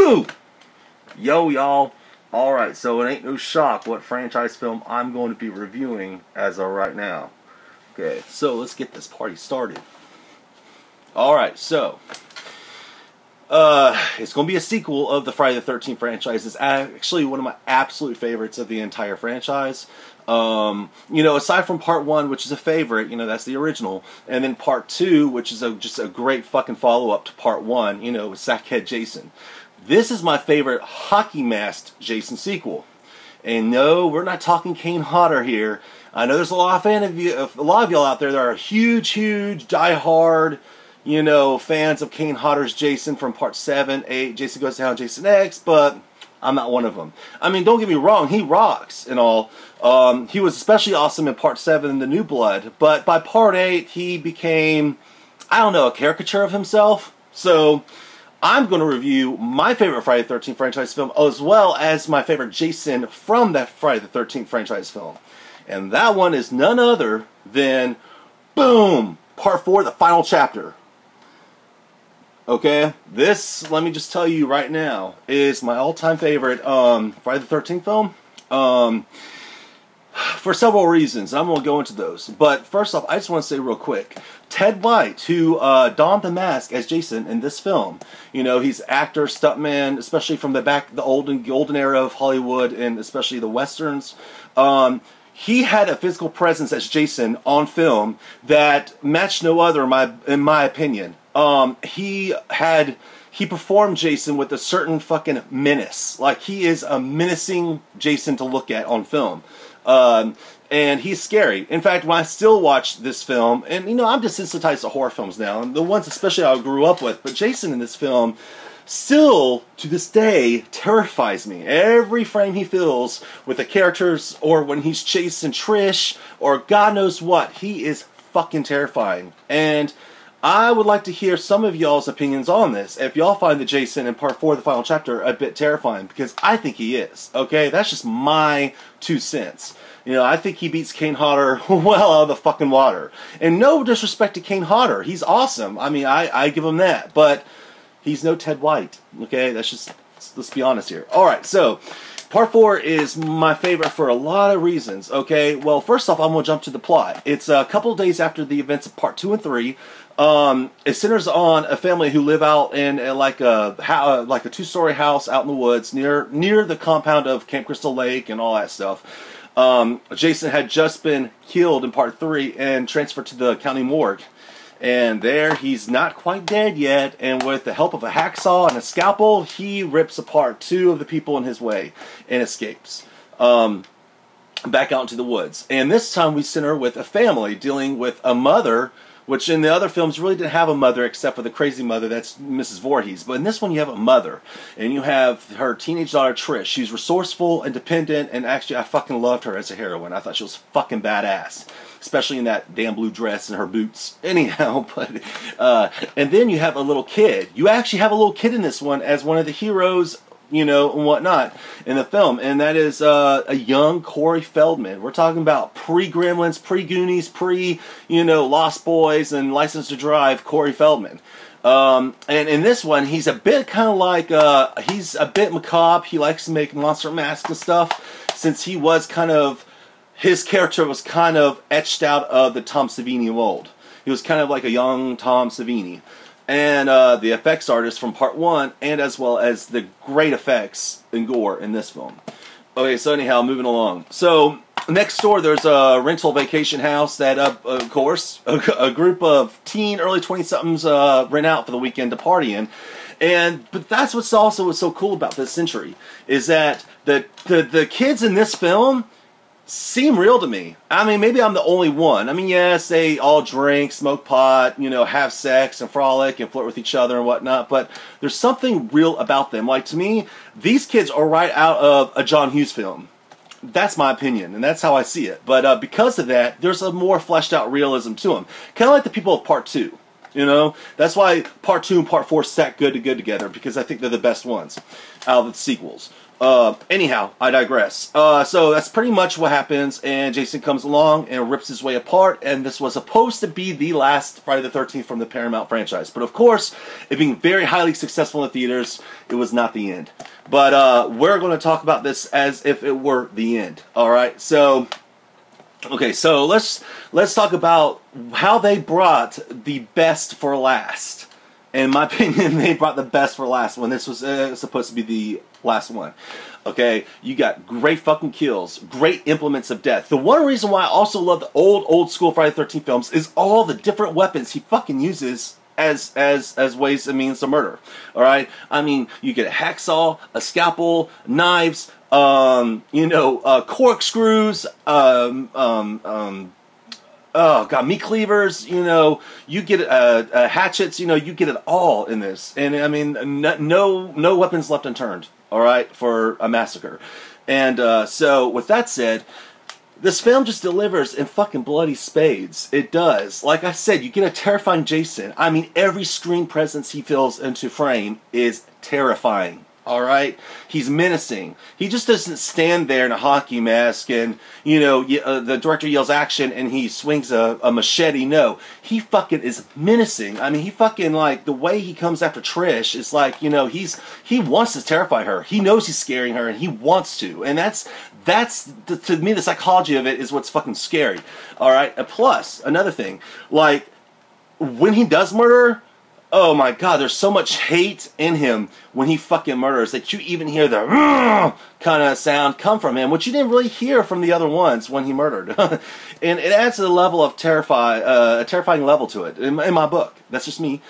Boo! Yo, y'all. Alright, so it ain't no shock what franchise film I'm going to be reviewing as of right now. Okay, so let's get this party started. Alright, so it's going to be a sequel of the Friday the 13th franchise. It's actually one of my absolute favorites of the entire franchise. You know, aside from part 1, which is a favorite, you know, that's the original, and then part 2, which is just a great fucking follow-up to part 1, you know, with Sackhead Jason. This is my favorite hockey-masked Jason sequel. And no, we're not talking Kane Hodder here. I know there's a lot of y'all out there that are huge, die-hard, you know, fans of Kane Hodder's Jason from part 7, 8, Jason Goes to Hell, Jason X, but I'm not one of them. I mean, don't get me wrong, he rocks and all. He was especially awesome in part 7, The New Blood, but by part 8, he became, I don't know, a caricature of himself. So I'm going to review my favorite Friday the 13th franchise film, as well as my favorite Jason from that Friday the 13th franchise film. And that one is none other than, boom, part 4, the final chapter. Okay, this, let me just tell you right now, is my all-time favorite Friday the 13th film. For several reasons. I'm going to go into those. But first off, I just want to say real quick, Ted White, who donned the mask as Jason in this film, you know, he's actor, stuntman, especially from the golden era of Hollywood, and especially the westerns. He had a physical presence as Jason on film that matched no other, in my opinion. He performed Jason with a certain fucking menace. Like, he is a menacing Jason to look at on film. And he's scary. In fact, when I still watch this film, and you know, I'm desensitized to horror films now, and the ones especially I grew up with, but Jason in this film still, to this day, terrifies me. Every frame he fills with the characters, or when he's chasing Trish, or God knows what, he is fucking terrifying. And I would like to hear some of y'all's opinions on this. If y'all find the Jason in part 4, the final chapter, a bit terrifying, because I think he is. Okay, that's just my 2 cents. You know, I think he beats Kane Hodder well out of the fucking water. And no disrespect to Kane Hodder, he's awesome. I mean, I give him that, but he's no Ted White. Okay, that's just, let's be honest here. All right, so part 4 is my favorite for a lot of reasons. Okay, well, first off, I'm gonna jump to the plot. It's a couple of days after the events of part 2 and 3. It centers on a family who live out in like a 2-story house out in the woods near the compound of Camp Crystal Lake and all that stuff. Jason had just been killed in part 3 and transferred to the county morgue. And there, he's not quite dead yet, and with the help of a hacksaw and a scalpel, he rips apart 2 of the people in his way and escapes back out into the woods. And this time we center with a family dealing with a mother, which in the other films really didn't have a mother except for the crazy mother, that's Mrs. Voorhees. But in this one you have a mother, and you have her teenage daughter Trish. She's resourceful, independent, and actually I fucking loved her as a heroine. I thought she was fucking badass, especially in that damn blue dress and her boots. Anyhow, but and then you have a little kid. You actually have a little kid in this one as one of the heroes, you know, and whatnot in the film, and that is a young Corey Feldman. We're talking about pre-Gremlins, pre-Goonies, you know, Lost Boys and License to Drive Corey Feldman. And in this one, he's a bit kind of like, he's a bit macabre. He likes to make monster masks and stuff, since he was kind of, his character was kind of etched out of the Tom Savini mold. He was kind of like a young Tom Savini. And the effects artist from part 1, and as well as the great effects and gore in this film. Okay, so anyhow, moving along. So, next door there's a rental vacation house that, of course, a group of early 20-somethings rent out for the weekend to party in. But that's what's so cool about this century, is that the kids in this film seem real to me. I mean, maybe I'm the only one. I mean, yes, they all drink, smoke pot, you know, have sex and frolic and flirt with each other and whatnot, but there's something real about them. Like, to me, these kids are right out of a John Hughes film. That's my opinion, and that's how I see it. But because of that, there's a more fleshed out realism to them. Kind of like the people of part 2. You know, that's why part 2 and part 4 stack good together, because I think they're the best ones out of the sequels. Anyhow, I digress. So that's pretty much what happens, and Jason comes along and rips his way apart, and this was supposed to be the last Friday the 13th from the Paramount franchise. But of course, it being very highly successful in the theaters, it was not the end. But we're going to talk about this as if it were the end. Alright, so... Okay, so let's talk about how they brought the best for last. In my opinion, they brought the best for last when this was supposed to be the last one. Okay, you got great fucking kills, great implements of death. The one reason why I also love the old school Friday the 13th films is all the different weapons he fucking uses as ways and means to murder. All right, I mean, you get a hacksaw, a scalpel, knives, corkscrews, oh god, meat cleavers, you get hatchets, you get it all in this. And I mean, no weapons left unturned, all right, for a massacre. And so with that said, this film just delivers in fucking bloody spades. It does. Like I said, you get a terrifying Jason. I mean, every screen presence he fills into frame is terrifying. Alright? He's menacing. He just doesn't stand there in a hockey mask and, the director yells action and he swings a machete. No. He fucking is menacing. I mean, he fucking, like, the way he comes after Trish is like, he wants to terrify her. He knows he's scaring her and he wants to. And that's to me, the psychology of it is what's fucking scary. Alright? And plus, another thing, like, when he does murder... Oh my god, there's so much hate in him when he fucking murders that you even hear the kind of sound come from him, which you didn't really hear from the other ones when he murdered. And it adds a level of a terrifying level to it, in my book. That's just me.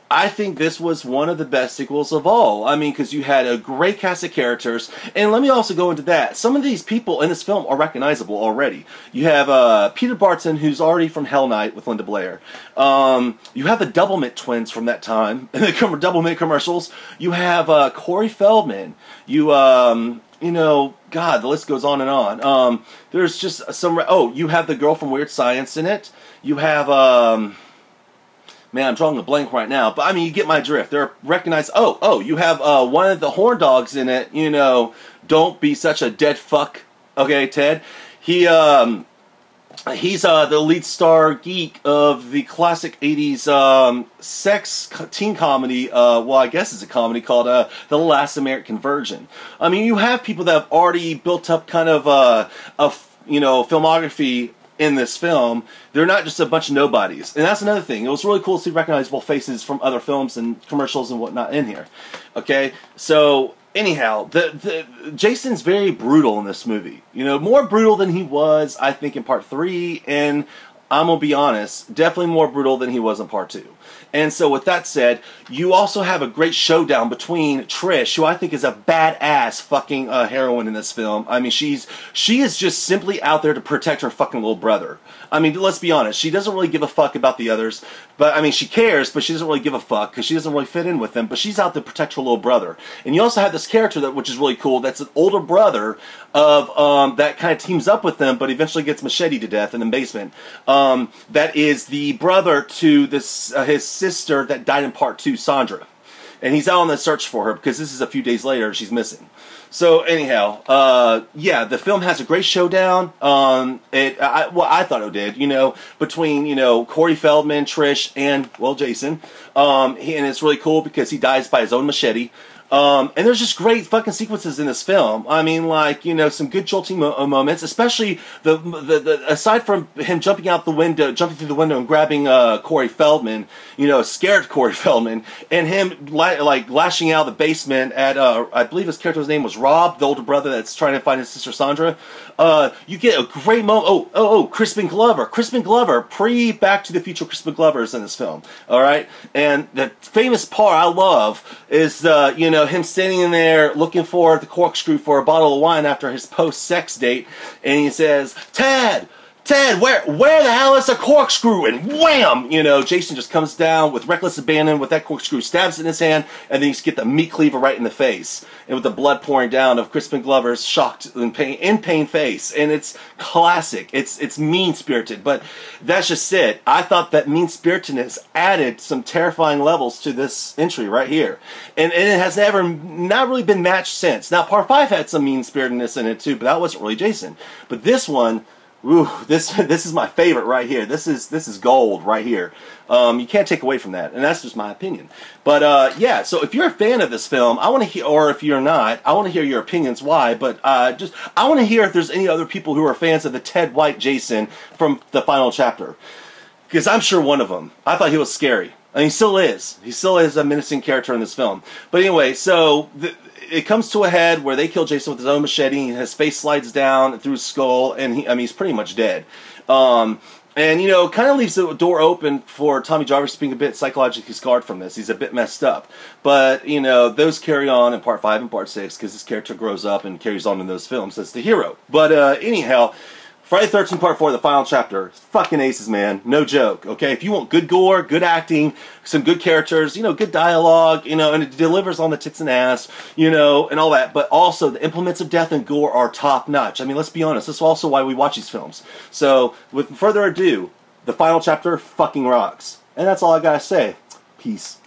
I think this was one of the best sequels of all. I mean, because you had a great cast of characters. And let me also go into that. Some of these people in this film are recognizable already. You have Peter Barton, who's already from Hell Night with Linda Blair. You have the Doublemint twins from that time, in the Doublemint commercials. You have Corey Feldman. You, God, the list goes on and on. There's just some... Oh, you have the girl from Weird Science in it. You have... Man, I'm drawing a blank right now, but I mean, you get my drift. They're recognized. Oh, you have one of the horn dogs in it. Don't be such a dead fuck. Okay, Ted. He's the lead star geek of the classic '80s sex teen comedy. Well, I guess it's a comedy called The Last American Virgin. I mean, you have people that have already built up kind of filmography in this film. They're not just a bunch of nobodies. And that's another thing. It was really cool to see recognizable faces from other films and commercials and whatnot in here. Okay? So, anyhow, the Jason's very brutal in this movie. More brutal than he was, I think, in Part 3. And I'm going to be honest, definitely more brutal than he was in Part 2. And so with that said, you also have a great showdown between Trish, who I think is a badass fucking heroine in this film. I mean, she is just simply out there to protect her fucking little brother. I mean, let's be honest, she doesn't really give a fuck about the others. But, I mean, she cares, but she doesn't really give a fuck because she doesn't really fit in with them. But she's out to protect her little brother. And you also have this character, which is really cool, that's an older brother of that kind of teams up with them, but eventually gets macheted to death in the basement. That is the brother to his sister that died in Part 2, Sandra. And he's out on the search for her because this is a few days later she's missing. So anyhow, yeah, the film has a great showdown. I thought it did, between, Corey Feldman, Trish, and, well, Jason. And it's really cool because he dies by his own machete. And there's just great fucking sequences in this film. I mean, like, some good jolting moments, especially aside from him jumping through the window and grabbing Corey Feldman, scared Corey Feldman, and him lashing out of the basement at I believe his character's name was Rob, the older brother that's trying to find his sister Sandra. You get a great moment. Crispin Glover, pre Back to the Future Crispin Glover is in this film. All right, and the famous part I love is him standing in there looking for the corkscrew for a bottle of wine after his post-sex date, and he says, Tad, Ted, where the hell is the corkscrew? And wham! You know, Jason just comes down with reckless abandon with that corkscrew, stabs it in his hand, and then you get the meat cleaver right in the face. And with the blood pouring down of Crispin Glover's shocked in pain face. And it's classic. It's mean-spirited, but that's just it. I thought that mean-spiritedness added some terrifying levels to this entry right here. And it has not really been matched since. Now, Part 5 had some mean-spiritedness in it too, but that wasn't really Jason. But this one, ooh, this is my favorite right here. This is gold right here. You can't take away from that, and that's just my opinion. But yeah, so if you're a fan of this film, I want to hear, or if you're not, I want to hear your opinions why. But I want to hear if there's any other people who are fans of the Ted White Jason from the final chapter, because I'm sure one of them. I thought he was scary, and he still is. He still is a menacing character in this film. But anyway, so it comes to a head where they kill Jason with his own machete, and his face slides down through his skull, and he's pretty much dead. And, you know, kind of leaves the door open for Tommy Jarvis being a bit psychologically scarred from this. He's a bit messed up. But, you know, those carry on in Part 5 and Part 6, because this character grows up and carries on in those films as the hero. But, anyhow, Friday the 13th Part 4, the final chapter, fucking aces, man. No joke, okay? If you want good gore, good acting, some good characters, you know, good dialogue, you know, and it delivers on the tits and ass, you know, and all that. But also, the implements of death and gore are top-notch. I mean, let's be honest. This is also why we watch these films. So, with further ado, the final chapter fucking rocks. And that's all I gotta say. Peace.